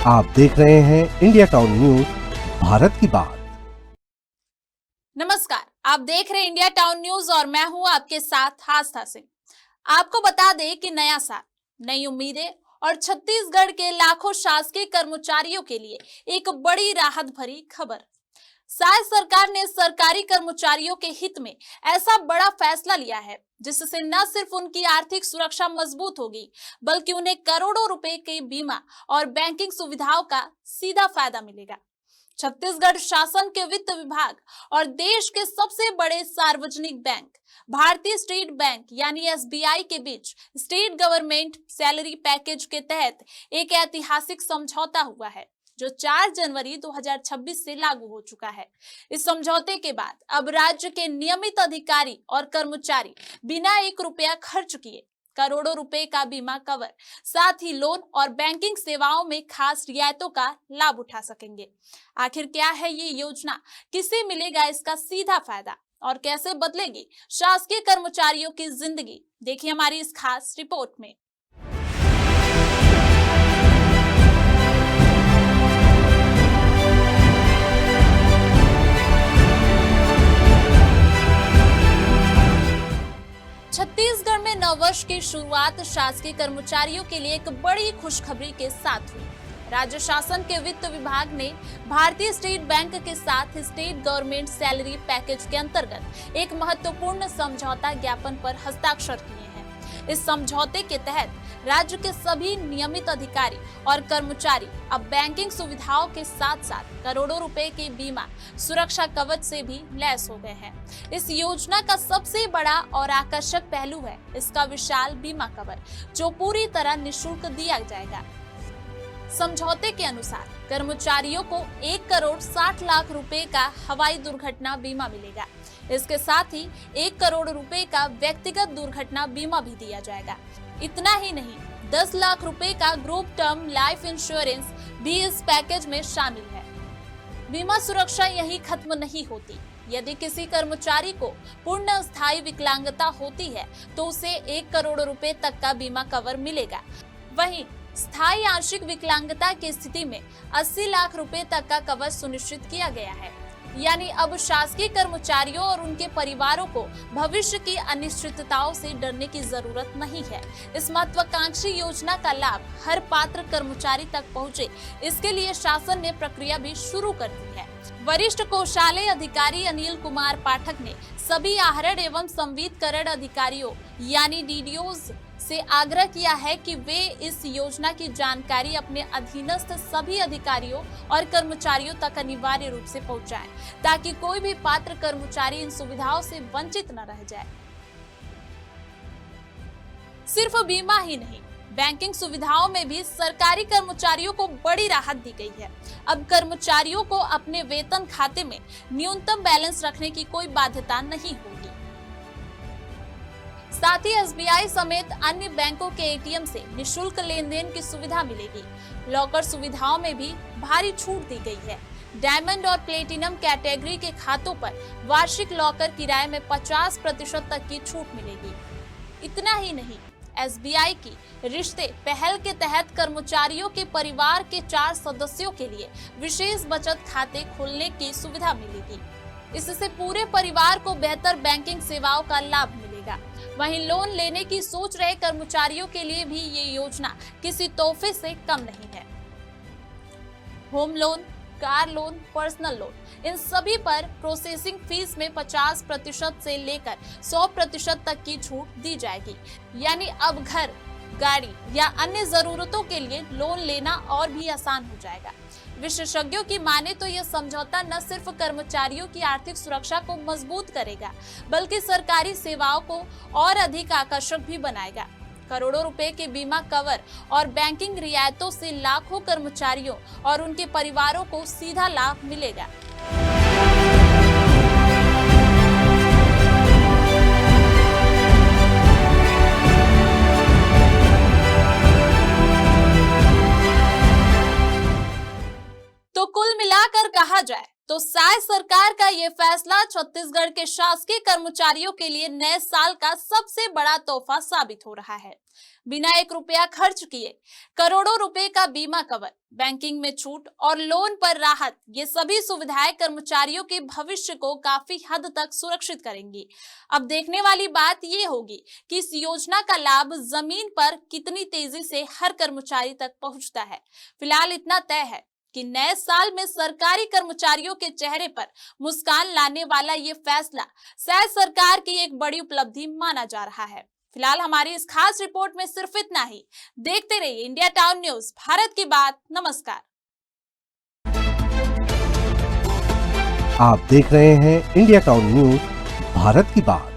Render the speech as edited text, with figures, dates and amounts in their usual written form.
आप देख रहे हैं इंडिया टाउन न्यूज, भारत की बात। नमस्कार, आप देख रहे हैं इंडिया टाउन न्यूज और मैं हूं आपके साथ आस्था सिंह। आपको बता दें कि नया साल, नई उम्मीदें और छत्तीसगढ़ के लाखों शासकीय कर्मचारियों के लिए एक बड़ी राहत भरी खबर। शायद सरकार ने सरकारी कर्मचारियों के हित में ऐसा बड़ा फैसला लिया है जिससे न सिर्फ उनकी आर्थिक सुरक्षा मजबूत होगी, बल्कि उन्हें करोड़ों रुपए के बीमा और बैंकिंग सुविधाओं का सीधा फायदा मिलेगा। छत्तीसगढ़ शासन के वित्त विभाग और देश के सबसे बड़े सार्वजनिक बैंक भारतीय स्टेट बैंक यानी एसबीआई के बीच स्टेट गवर्नमेंट सैलरी पैकेज के तहत एक ऐतिहासिक समझौता हुआ है जो 4 जनवरी 2026 से लागू हो चुका है। इस समझौते के बाद अब राज्य के नियमित अधिकारी और कर्मचारी बिना 1 रुपया खर्च किए करोड़ों रुपए का बीमा कवर, साथ ही लोन और बैंकिंग सेवाओं में खास रियायतों का लाभ उठा सकेंगे। आखिर क्या है ये योजना, किसे मिलेगा इसका सीधा फायदा और कैसे बदलेगी शासकीय कर्मचारियों की जिंदगी, देखिए हमारी इस खास रिपोर्ट में। छत्तीसगढ़ में नववर्ष की शुरुआत शासकीय कर्मचारियों के लिए एक बड़ी खुशखबरी के साथ हुई। राज्य शासन के वित्त विभाग ने भारतीय स्टेट बैंक के साथ स्टेट गवर्नमेंट सैलरी पैकेज के अंतर्गत एक महत्वपूर्ण समझौता ज्ञापन पर हस्ताक्षर किए हैं। इस समझौते के तहत राज्य के सभी नियमित अधिकारी और कर्मचारी अब बैंकिंग सुविधाओं के साथ साथ करोड़ों रुपए के बीमा सुरक्षा कवच से भी लैस हो गए हैं। इस योजना का सबसे बड़ा और आकर्षक पहलू है इसका विशाल बीमा कवर, जो पूरी तरह निःशुल्क दिया जाएगा। समझौते के अनुसार कर्मचारियों को 1 करोड़ 60 लाख रुपए का हवाई दुर्घटना बीमा मिलेगा। इसके साथ ही 1 करोड़ रुपए का व्यक्तिगत दुर्घटना बीमा भी दिया जाएगा। इतना ही नहीं, 10 लाख रुपए का ग्रुप टर्म लाइफ इंश्योरेंस भी इस पैकेज में शामिल है। बीमा सुरक्षा यही खत्म नहीं होती। यदि किसी कर्मचारी को पूर्ण स्थायी विकलांगता होती है तो उसे 1 करोड़ रुपए तक का बीमा कवर मिलेगा। वहीं स्थायी आंशिक विकलांगता की स्थिति में 80 लाख रुपए तक का कवर सुनिश्चित किया गया है। यानी अब शासकीय कर्मचारियों और उनके परिवारों को भविष्य की अनिश्चितताओं से डरने की जरूरत नहीं है। इस महत्वाकांक्षी योजना का लाभ हर पात्र कर्मचारी तक पहुंचे, इसके लिए शासन ने प्रक्रिया भी शुरू कर दी है। वरिष्ठ कोषालय अधिकारी अनिल कुमार पाठक ने सभी आहरण एवं संवितरण अधिकारियों यानी डीडीओज से आग्रह किया है कि वे इस योजना की जानकारी अपने अधीनस्थ सभी अधिकारियों और कर्मचारियों तक अनिवार्य रूप से पहुंचाएं, ताकि कोई भी पात्र कर्मचारी इन सुविधाओं से वंचित न रह जाए। सिर्फ बीमा ही नहीं, बैंकिंग सुविधाओं में भी सरकारी कर्मचारियों को बड़ी राहत दी गई है। अब कर्मचारियों को अपने वेतन खाते में न्यूनतम बैलेंस रखने की कोई बाध्यता नहीं होगी। साथ ही एसबीआई समेत अन्य बैंकों के एटीएम से निःशुल्क लेन देन की सुविधा मिलेगी। लॉकर सुविधाओं में भी भारी छूट दी गई है। डायमंड और प्लेटिनम कैटेगरी के खातों पर वार्षिक लॉकर किराए में 50% तक की छूट मिलेगी। इतना ही नहीं, एसबीआई की रिश्ते पहल के तहत कर्मचारियों के परिवार के 4 सदस्यों के लिए विशेष बचत खाते खोलने की सुविधा मिलेगी। इससे पूरे परिवार को बेहतर बैंकिंग सेवाओं का लाभ मिलेगा। वहीं लोन लेने की सोच रहे कर्मचारियों के लिए भी ये योजना किसी तोहफे से कम नहीं है। Home loan, car loan, personal loan, इन सभी पर प्रोसेसिंग फीस में 50% से लेकर 100% तक की छूट दी जाएगी। यानी अब घर, गाड़ी या अन्य जरूरतों के लिए लोन लेना और भी आसान हो जाएगा। विशेषज्ञों की माने तो यह समझौता न सिर्फ कर्मचारियों की आर्थिक सुरक्षा को मजबूत करेगा, बल्कि सरकारी सेवाओं को और अधिक आकर्षक भी बनाएगा। करोड़ों रुपए के बीमा कवर और बैंकिंग रियायतों से लाखों कर्मचारियों और उनके परिवारों को सीधा लाभ मिलेगा। तो कुल मिलाकर कहा जाए तो शायद सरकार का ये फैसला छत्तीसगढ़ के शासकीय कर्मचारियों के लिए नए साल का सबसे बड़ा तोहफा साबित हो रहा है। बिना 1 रुपया खर्च किए। करोड़ों रुपए का बीमा कवर, बैंकिंग में छूट और लोन पर राहत, ये सभी सुविधाएं कर्मचारियों के भविष्य को काफी हद तक सुरक्षित करेंगी। अब देखने वाली बात ये होगी कि इस योजना का लाभ जमीन पर कितनी तेजी से हर कर्मचारी तक पहुंचता है। फिलहाल इतना तय है कि नए साल में सरकारी कर्मचारियों के चेहरे पर मुस्कान लाने वाला ये फैसला शायद सरकार की एक बड़ी उपलब्धि माना जा रहा है। फिलहाल हमारी इस खास रिपोर्ट में सिर्फ इतना ही। देखते रहिए इंडिया टाउन न्यूज, भारत की बात। नमस्कार। आप देख रहे हैं इंडिया टाउन न्यूज, भारत की बात।